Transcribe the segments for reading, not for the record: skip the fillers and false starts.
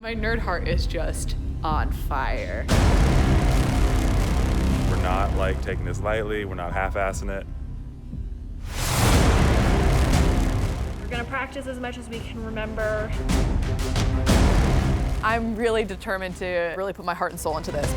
My nerd heart is just on fire. We're not like taking this lightly, we're not half-assing it. We're gonna practice as much as we can remember. I'm really determined to really put my heart and soul into this.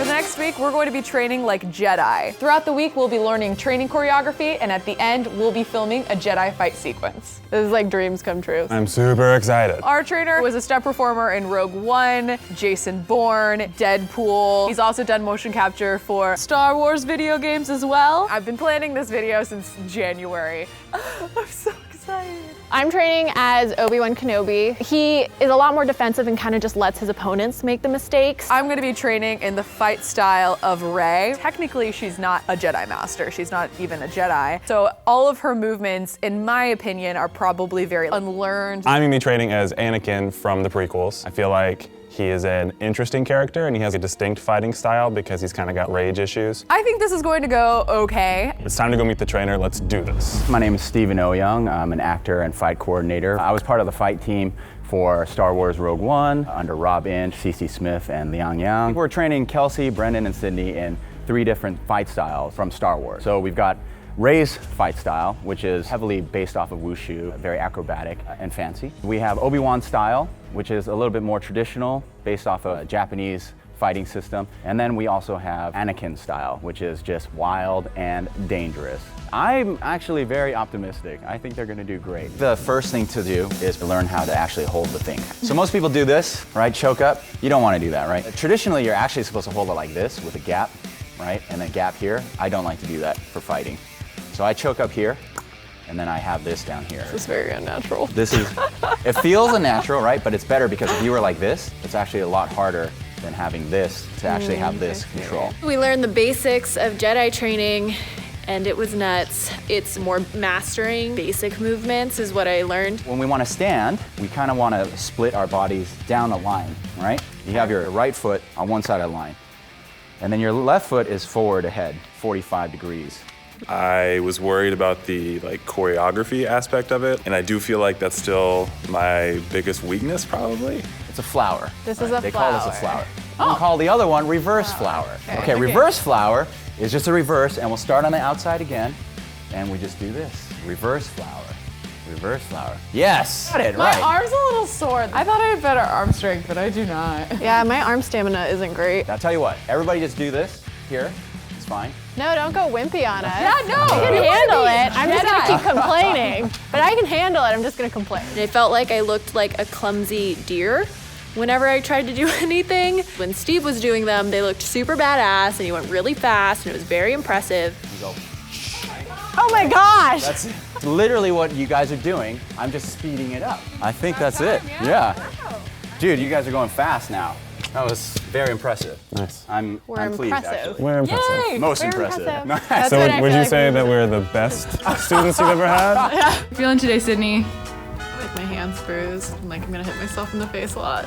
Next week, we're going to be training like Jedi. Throughout the week, we'll be learning training choreography, and at the end, we'll be filming a Jedi fight sequence. This is like dreams come true. I'm super excited. Our trainer was a stunt performer in Rogue One, Jason Bourne, Deadpool. He's also done motion capture for Star Wars video games as well. I've been planning this video since January. I'm so excited. I'm training as Obi-Wan Kenobi. He is a lot more defensive and kind of just lets his opponents make the mistakes. I'm gonna be training in the fight style of Rey. Technically, she's not a Jedi Master. She's not even a Jedi. So all of her movements, in my opinion, are probably very unlearned. I'm gonna be training as Anakin from the prequels. I feel like he is an interesting character and he has a distinct fighting style because he's kind of got rage issues. I think this is going to go okay. It's time to go meet the trainer, let's do this. My name is Stephen Oyoung. I'm an actor and fight coordinator. I was part of the fight team for Star Wars Rogue One under Rob Inch, CeCe Smith, and Liang Yang. We're training Kelsey, Brendan, and Sydney in 3 different fight styles from Star Wars. So we've got Rey's fight style, which is heavily based off of wushu, very acrobatic and fancy. We have Obi-Wan style, which is a little bit more traditional, based off a Japanese fighting system. And then we also have Anakin style, which is just wild and dangerous. I'm actually very optimistic. I think they're gonna do great. The first thing to do is to learn how to actually hold the thing. So most people do this, right? Choke up. You don't wanna do that, right? Traditionally, you're actually supposed to hold it like this with a gap, right? And a gap here. I don't like to do that for fighting. So I choke up here, and then I have this down here. This is very unnatural. This is, it feels unnatural, right? But it's better because if you were like this, it's actually a lot harder than having this to actually have this control. We learned the basics of Jedi training, and it was nuts. It's more mastering basic movements is what I learned. When we want to stand, we kind of want to split our bodies down a line, right? You have your right foot on one side of the line, and then your left foot is forward ahead, 45 degrees. I was worried about the choreography aspect of it, and I do feel like that's still my biggest weakness probably. It's a flower. This is a flower. They call this a flower. We call the other one reverse flower. Okay, reverse flower is just a reverse, and we'll start on the outside again, and we just do this. Reverse flower. Reverse flower. Yes! Got it, right. My arm's a little sore. I thought I had better arm strength, but I do not. Yeah, my arm stamina isn't great. I'll tell you what, everybody just do this here. It's fine. No, don't go wimpy on us. Yeah, no. I can handle it. I'm just gonna keep complaining. But I can handle it, I'm just gonna complain. It felt like I looked like a clumsy deer whenever I tried to do anything. When Steve was doing them, they looked super badass and he went really fast and it was very impressive. Oh my gosh! That's literally what you guys are doing. I'm just speeding it up. I think that's it. Yeah. Dude, you guys are going fast now. That was very impressive. Nice. I'm pleased, actually. We're impressive. Yay! Most Very impressive. impressive. Nice. So what I would feel you like say we that we're the best students you've ever had? Feeling today, Sydney? Like my hand's bruised. I'm gonna hit myself in the face a lot.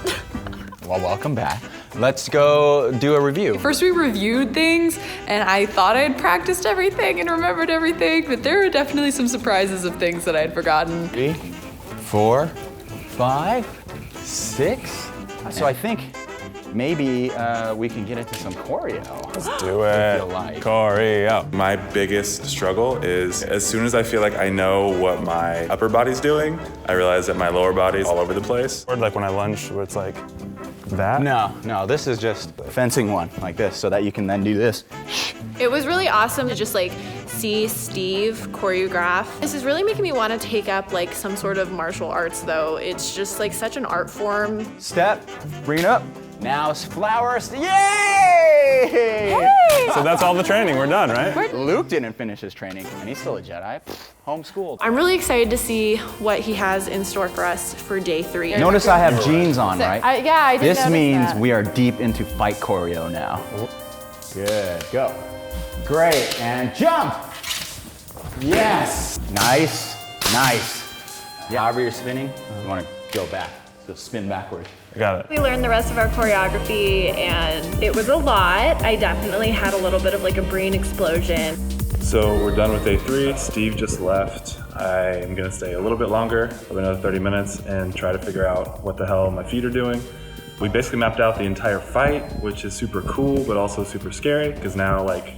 Well, welcome back. Let's go do a review. First we reviewed things, and I thought I had practiced everything and remembered everything, but there were definitely some surprises of things that I had forgotten. 3, 4, 5, 6. So I think maybe we can get into some choreo. Let's do it. feel like. Choreo. My biggest struggle is as soon as I feel like I know what my upper body's doing, I realize that my lower body's all over the place. Or like when I lunge, where it's like that. No, this is just fencing one, like this, so that you can then do this. It was really awesome to just see Steve choreograph. This is really making me want to take up some sort of martial arts though. It's just such an art form. Step, bring it up. Now flowers, yay! Hey! So that's all the training, we're done, right? Luke didn't finish his training, and he's still a Jedi. Homeschooled. I'm really excited to see what he has in store for us for day 3. Notice I have jeans on, right? Yeah, I did This notice means that. we are deep into fight choreo now. Good, go. Great, and jump! Yes! Nice, nice. However you're spinning, you want to go back. So spin backwards. Got it. We learned the rest of our choreography and it was a lot. I definitely had a little bit of like a brain explosion. So we're done with day 3. Steve just left. I am gonna stay a little bit longer, probably another 30 minutes, and try to figure out what the hell my feet are doing. We basically mapped out the entire fight, which is super cool, but also super scary, because now like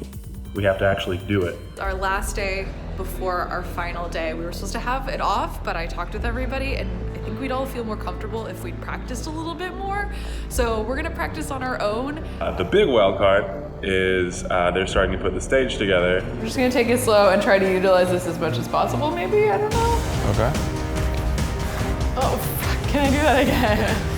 we have to actually do it. Our last day before our final day, we were supposed to have it off, but I talked with everybody and I think we'd all feel more comfortable if we'd practiced a little bit more. So we're gonna practice on our own. The big wild card is they're starting to put the stage together. We're just gonna take it slow and try to utilize this as much as possible, maybe, I don't know. Okay. Oh, fuck, can I do that again?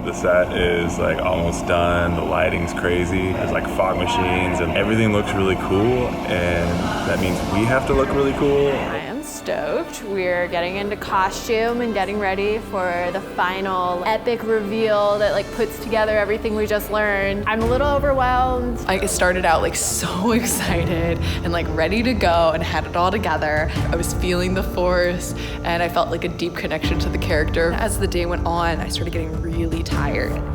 The set is like almost done, the lighting's crazy, there's like fog machines and everything looks really cool, and that means we have to look really cool. I am stoked. We're getting into costume and getting ready for the final epic reveal that like puts together everything we just learned. I'm a little overwhelmed. I started out like so excited and like ready to go and had it all together. I was feeling the force and I felt like a deep connection to the character. As the day went on, I started getting really tired.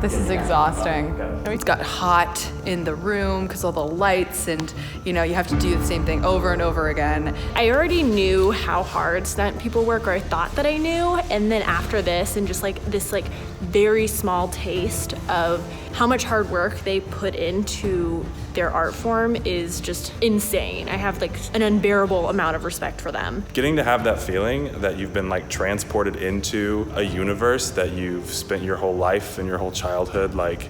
This is exhausting. It got hot in the room because all the lights and you know, you have to do the same thing over and over again. I already knew how hard stunt people work, or I thought that I knew, and then after this and just like this like very small taste of how much hard work they put into their art form is just insane. I have like an unbearable amount of respect for them. Getting to have that feeling that you've been like transported into a universe that you've spent your whole life and your whole childhood like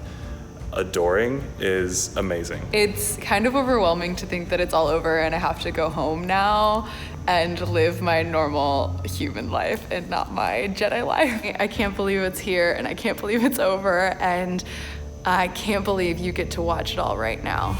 adoring is amazing. It's kind of overwhelming to think that it's all over and I have to go home now and live my normal human life and not my Jedi life. I can't believe it's here and I can't believe it's over, and I can't believe you get to watch it all right now.